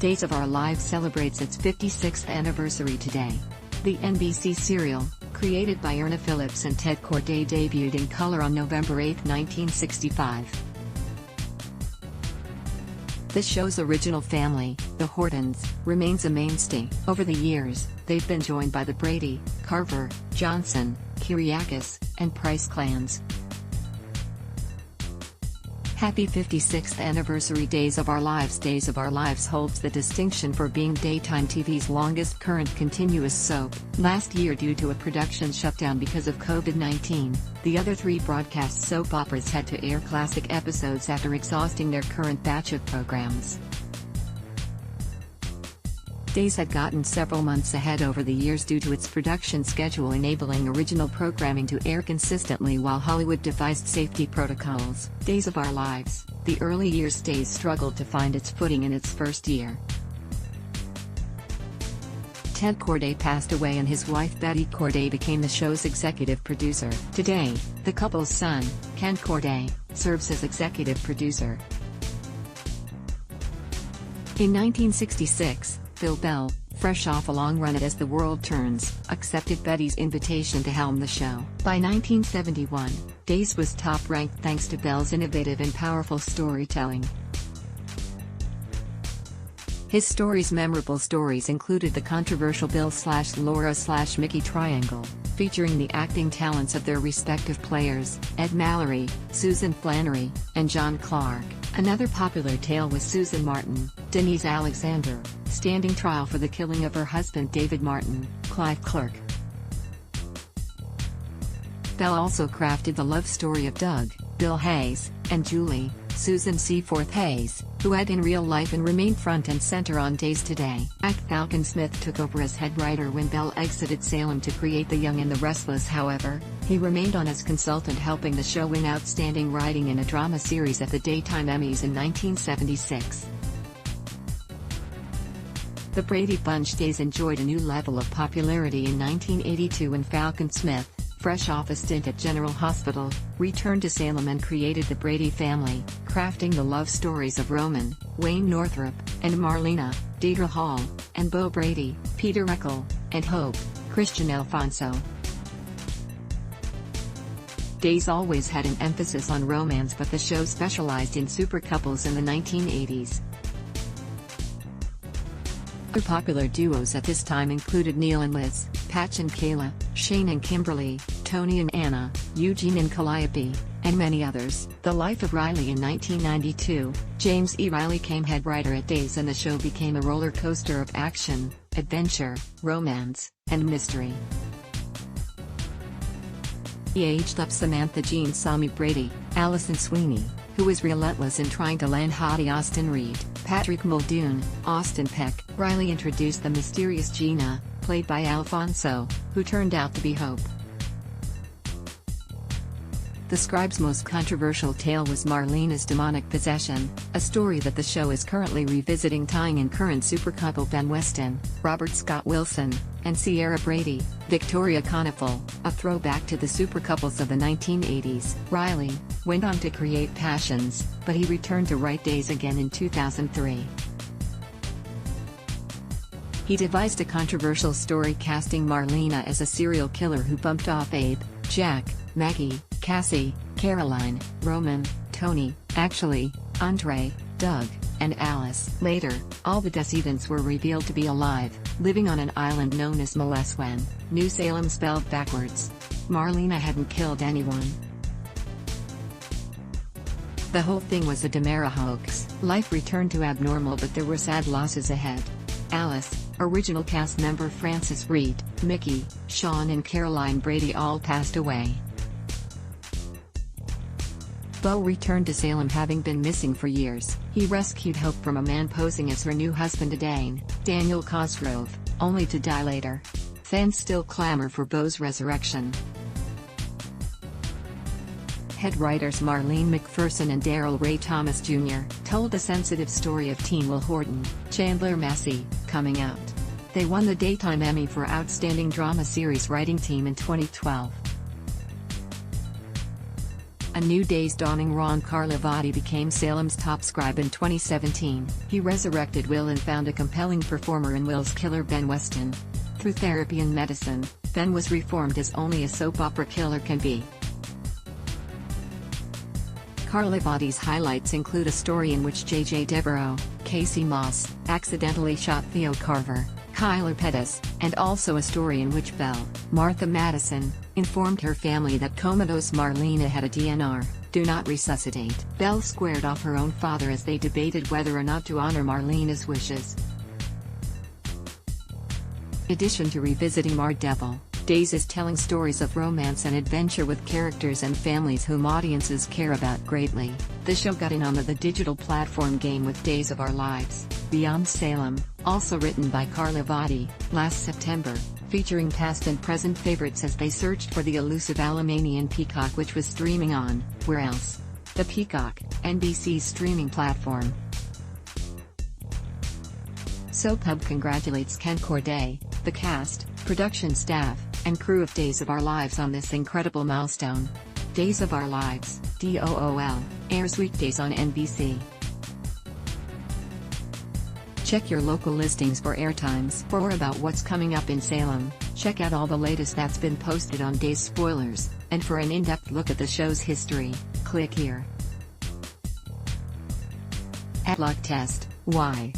Days of Our Lives celebrates its 56th anniversary today. The NBC serial, created by Erna Phillips and Ted Corday, debuted in color on November 8, 1965. The show's original family, the Hortons, remains a mainstay. Over the years, they've been joined by the Brady, Carver, Johnson, Kyriakis, and Price clans. Happy 56th anniversary. Days of Our Lives. Days of Our Lives holds the distinction for being daytime TV's longest current continuous soap. Last year, due to a production shutdown because of COVID-19, the other three broadcast soap operas had to air classic episodes after exhausting their current batch of programs. Days had gotten several months ahead over the years due to its production schedule enabling original programming to air consistently while Hollywood devised safety protocols. Days of Our Lives, the early years. Days struggled to find its footing in its first year. Ted Corday passed away and his wife Betty Corday became the show's executive producer. Today, the couple's son, Ken Corday, serves as executive producer. In 1966, Bill Bell, fresh off a long run at As the World Turns, accepted Betty's invitation to helm the show. By 1971, Days was top-ranked thanks to Bell's innovative and powerful storytelling. His memorable stories included the controversial Bill/Laura/Mickey triangle, featuring the acting talents of their respective players, Ed Mallory, Susan Flannery, and John Clark. Another popular tale was Susan Martin, Denise Alexander, standing trial for the killing of her husband David Martin, Clive Clerk. Bell also crafted the love story of Doug, Bill Hayes, and Julie, Susan Seaforth Hayes, who had in real life and remain front and center on Days today. Falcon Smith took over as head writer when Bell exited Salem to create The Young and the Restless. However, he remained on as consultant, helping the show win Outstanding Writing in a Drama Series at the Daytime Emmys in 1976. The Brady Bunch. Days enjoyed a new level of popularity in 1982 when Falcon Smith, fresh off a stint at General Hospital, returned to Salem and created the Brady family, crafting the love stories of Roman, Wayne Northrup, and Marlena, Deidre Hall, and Bo Brady, Peter Eckel, and Hope, Christian Alfonso. Days always had an emphasis on romance, but the show specialized in super couples in the 1980s. Other popular duos at this time included Neil and Liz, Patch and Kayla, Shane and Kimberly, Tony and Anna, Eugene and Calliope, and many others. The Life of Riley. In 1992, James E. Riley came head writer at Days, and the show became a roller coaster of action, adventure, romance, and mystery. He aged up Samantha Jean Sammy Brady, Allison Sweeney, who was relentless in trying to land hottie Austin Reed, Patrick Muldoon, Austin Peck. Riley introduced the mysterious Gina, played by Alfonso, who turned out to be Hope. The scribe's most controversial tale was Marlena's demonic possession, a story that the show is currently revisiting, tying in current super couple Ben Weston, Robert Scott Wilson, and Sierra Brady. Victoria Konefal, a throwback to the super couples of the 1980s. Riley went on to create Passions, but he returned to write Days again in 2003. He devised a controversial story casting Marlena as a serial killer who bumped off Abe, Jack, Maggie, Cassie, Caroline, Roman, Tony, Andre, Doug, and Alice. Later, all the decedents were revealed to be alive, living on an island known as Moleswen, New Salem spelled backwards. Marlena hadn't killed anyone. The whole thing was a DiMera hoax. Life returned to abnormal, but there were sad losses ahead. Alice, original cast member Frances Reed, Mickey, Sean and Caroline Brady all passed away. Bo returned to Salem, having been missing for years. He rescued Hope from a man posing as her new husband Daniel Cosgrove, only to die later. Fans still clamor for Bo's resurrection. Head writers Marlene McPherson and Daryl Ray Thomas Jr. told the sensitive story of teen Will Horton, Chandler Massey, coming out. They won the Daytime Emmy for Outstanding Drama Series Writing Team in 2012. A new day's dawning. Ron Carlivati became Salem's top scribe in 2017. He resurrected Will and found a compelling performer in Will's killer Ben Weston. Through therapy and medicine, Ben was reformed as only a soap opera killer can be. Carlivati's highlights include a story in which J.J. Devereaux, Casey Moss, accidentally shot Theo Carver, Kyler Pettis, and also a story in which Belle, Martha Madison, informed her family that comatose Marlena had a DNR, do not resuscitate. Belle squared off her own father as they debated whether or not to honor Marlena's wishes. In addition to revisiting Daredevil, Days is telling stories of romance and adventure with characters and families whom audiences care about greatly. The show got in on the digital platform game with Days of Our Lives, Beyond Salem, also written by Carlivati, last September, featuring past and present favorites as they searched for the elusive Alamanian Peacock, which was streaming on, where else? The Peacock, NBC's streaming platform. Soap Hub congratulates Ken Corday, the cast, production staff, and crew of Days of Our Lives on this incredible milestone. Days of Our Lives, DOOL, airs weekdays on NBC. Check your local listings for airtimes. For more about what's coming up in Salem, check out all the latest that's been posted on Days Spoilers, and for an in-depth look at the show's history, click here. Luck test, why?